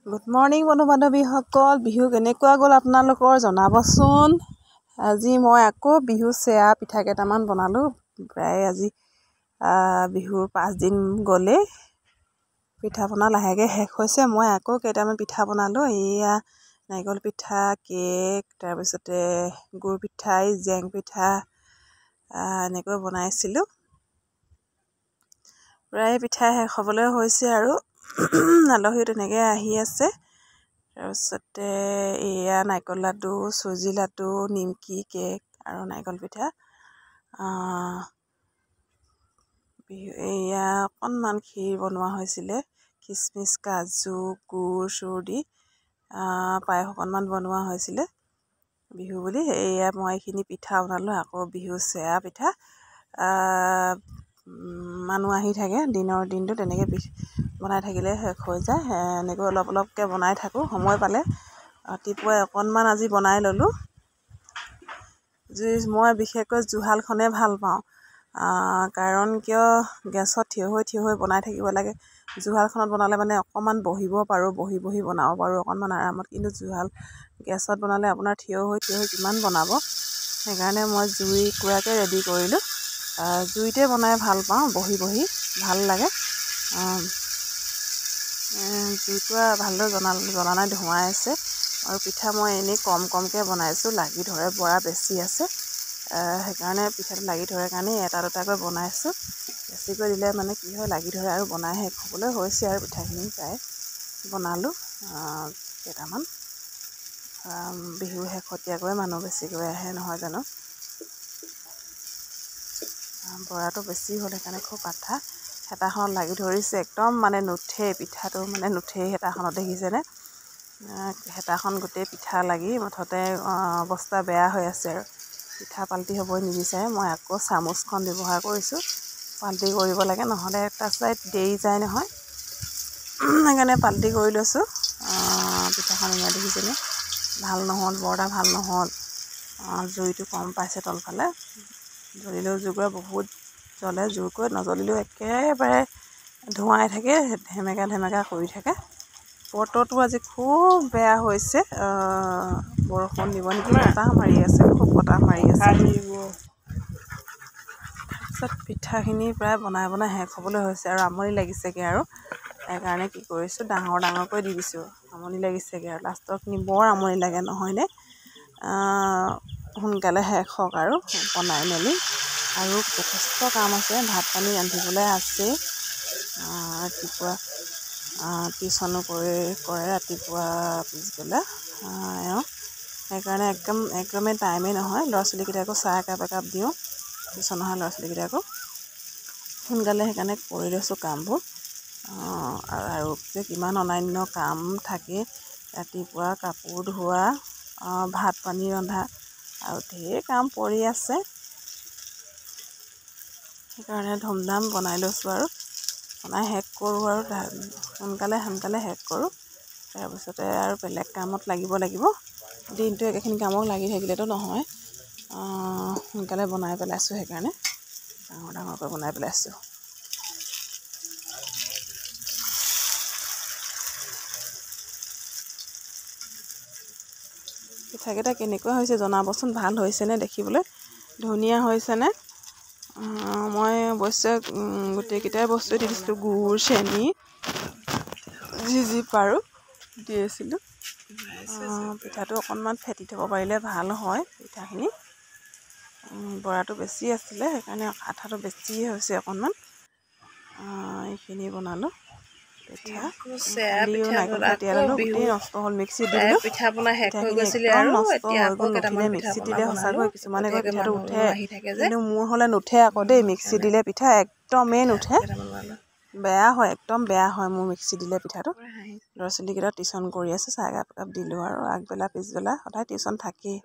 Good morning বন্ধু বান্ধৱীসকল। বিহু কেনেকুৱা গ'ল আপোনালোকৰ জনাবচোন। আজি মই আকৌ বিহু চেৱা পিঠা কেইটামান বনালোঁ। প্ৰায় আজি বিহুৰ 5 দিন গ'লেই, পিঠা পনা লাহেকৈ শেষ হৈছে। মই আকৌ কেইটামান পিঠা বনালোঁ। এয়া নাৰিকল পিঠা, কেক, তাৰপিছতে গুৰ পিঠা, জেং পিঠা এনেকৈ বনাইছিলোঁ। প্ৰায় পিঠা শেষ হ'বলৈ হৈছে আৰু আলহীও তেনেকৈ আহি আছে। তাৰপিছতে এয়া নাৰিকল লাডু, চুজি লাডু, নিমকি, কেক আৰু নাৰিকল পিঠা। এয়া অকণমান ক্ষীৰ বনোৱা হৈছিলে, খিচমিচ, কাজু, গুৰ চুৰ দি পায়স অকণমান বনোৱা হৈছিলে বিহু বুলি। এয়া মই এইখিনি পিঠা বনালোঁ। আকৌ বিহু চেৱা পিঠা। মানুহ আহি থাকে দিনটো তেনেকৈ বনাই থাকিলে শেষ হৈ যায়। এনেকৈ অলপ অলপকৈ বনাই থাকোঁ সময় পালে। ৰাতিপুৱাই অকণমান আজি বনাই ল'লোঁ। মই বিশেষকৈ জুহালখনেই ভাল পাওঁ, কাৰণ কিয় গেছত থিয় হৈ বনাই থাকিব লাগে। জুহালখনত বনালে মানে অকণমান বহিব পাৰোঁ, বহি বনাব পাৰোঁ অকণমান আৰামত। কিন্তু গেছত বনালে আপোনাৰ থিয় হৈ কিমান বনাব। সেইকাৰণে মই জুইকুৰাকৈ ৰেডি কৰিলোঁ। জুইতে বনাই ভাল পাওঁ, বহি ভাল লাগে। জুইকুৰা ভালদৰে জ্বলা নাই, ধোঁৱাই আছে। আৰু পিঠা মই এনেই কমকৈ বনাইছোঁ, লাগি ধৰে বৰা বেছি আছে। সেইকাৰণে পিঠাটো লাগি ধৰে কাৰণে এটা দুটাকৈ বনাইছোঁ। বেছিকৈ দিলে মানে কি হয়, লাগি ধৰে আৰু বনাই শেষ হ'বলৈ হৈছে আৰু পিঠাখিনি প্ৰায় বনালোঁ কেইটামান। বিহু শেহতীয়াকৈ মানুহ বেছিকৈ আহে নহয় জানো। বৰাটো বেছি হ'ল সেইকাৰণে খুব আঠা। হেতাখনত লাগি ধৰিছে, একদম মানে নুঠে পিঠাটো, মানে নুঠেই হেতাখনত, দেখিছেনে? হেতাখন গোটেই পিঠা লাগি মুঠতে অৱস্থা বেয়া হৈ আছে আৰু পিঠা পাল্টি হ'বই নিবিচাৰে। মই আকৌ চামুচখন ব্যৱহাৰ কৰিছোঁ, পাল্টি কৰিব লাগে, নহ'লে এটা ছাইড দেৰি যায় নহয়। সেইকাৰণে পাল্টি কৰি লৈছোঁ। পিঠাখন ইমান দেখিছেনে ভাল নহ'ল, বৰ এটা ভাল নহ'ল। জুইটো কম পাইছে তলফালে। জ্বলিলেও জুইকুৰা বহুত জ্বলে, জোৰকৈ নজ্বলিলেও একেবাৰে ধোঁৱাই থাকে, ধেমেকা কৰি থাকে। বতৰটো আজি খুব বেয়া হৈছে। বৰষুণ দিব নেকি, বতাহ মাৰি আছে, খুব বতাহ মাৰি আছে। তাৰপিছত পিঠাখিনি প্ৰায় বনাই শেষ হ'বলৈ হৈছে আৰু আমনি লাগিছেগৈ আৰু সেইকাৰণে কি কৰিছোঁ, ডাঙৰকৈ দি দিছোঁ। আমনি লাগিছেগৈ আৰু লাষ্টৰখিনি বৰ আমনি লাগে নহয়নে? সোনকালে শেষ হওক আৰু বনাই মেলি। আৰু যথেষ্ট কাম আছে, ভাত পানী ৰান্ধিবলৈ আছেই। ৰাতিপুৱা টিউশ্যনো কৰে ৰাতিপুৱা পিছবেলা সেইকাৰণে একদমেই টাইমেই নহয়। ল'ৰা ছোৱালীকেইটাকো চাহ একাপ দিওঁ, টিউশ্যন অহা ল'ৰা ছোৱালীকেইটাকো সোনকালে সেইকাৰণে কৰি লৈছোঁ কামবোৰ। আৰু যে কিমান অন্যান্য কাম থাকে, ৰাতিপুৱা কাপোৰ ধোৱা, ভাত পানী ৰন্ধা আৰু ঢেৰ কাম পৰি আছে। সেইকাৰণে ধুমধাম বনাই লৈছোঁ আৰু বনাই শেষ কৰোঁ আৰু সোনকালে শেষ কৰোঁ। তাৰপিছতে আৰু বেলেগ কামত লাগিব। দিনটো একেখিনি কামত লাগি থাকিলেতো নহয়। সোনকালে বনাই পেলাইছোঁ, সেইকাৰণে ডাঙৰকৈ বনাই পেলাইছোঁ। পিঠাকেইটা কেনেকুৱা হৈছে জনাবচোন। ভাল হৈছেনে? দেখিবলৈ ধুনীয়া হৈছেনে? মই অৱশ্যে গোটেইকেইটাই বস্তু দি দিছিলোঁ, গুৰ, চেনি, যি পাৰোঁ দি দিছিলোঁ। পিঠাটো অকণমান ফেটি থ'ব পাৰিলে ভাল হয় পিঠাখিনি। বৰাটো বেছি আছিলে, সেইকাৰণে আঠাটো বেছি হৈছে অকণমান। এইখিনি বনালোঁ পিঠা। কালিও নাৰিকল তিয়াই ল'লোঁ, গোটেই নষ্ট হ'ল, মিক্সিত দি দিলোঁ। পিঠাখিনি একদম নষ্ট হৈ গ'ল, নুঠিলে। মিক্সিত দিলে সঁচাকৈ কিছুমানে কয় পিঠাটো উঠে, কিন্তু মোৰ হ'লে নুঠে আকৌ দেই। মিক্সিত দিলে পিঠা একদমেই নুঠে, বেয়া হয়, একদম বেয়া হয় মোৰ মিক্সিত দিলে পিঠাটো। ল'ৰা ছোৱালীকেইটা টিউশ্যন কৰি আছে, চাহ একাপ দিলোঁ আৰু আগবেলা পিছবেলা সদায় টিউশ্যন থাকেই।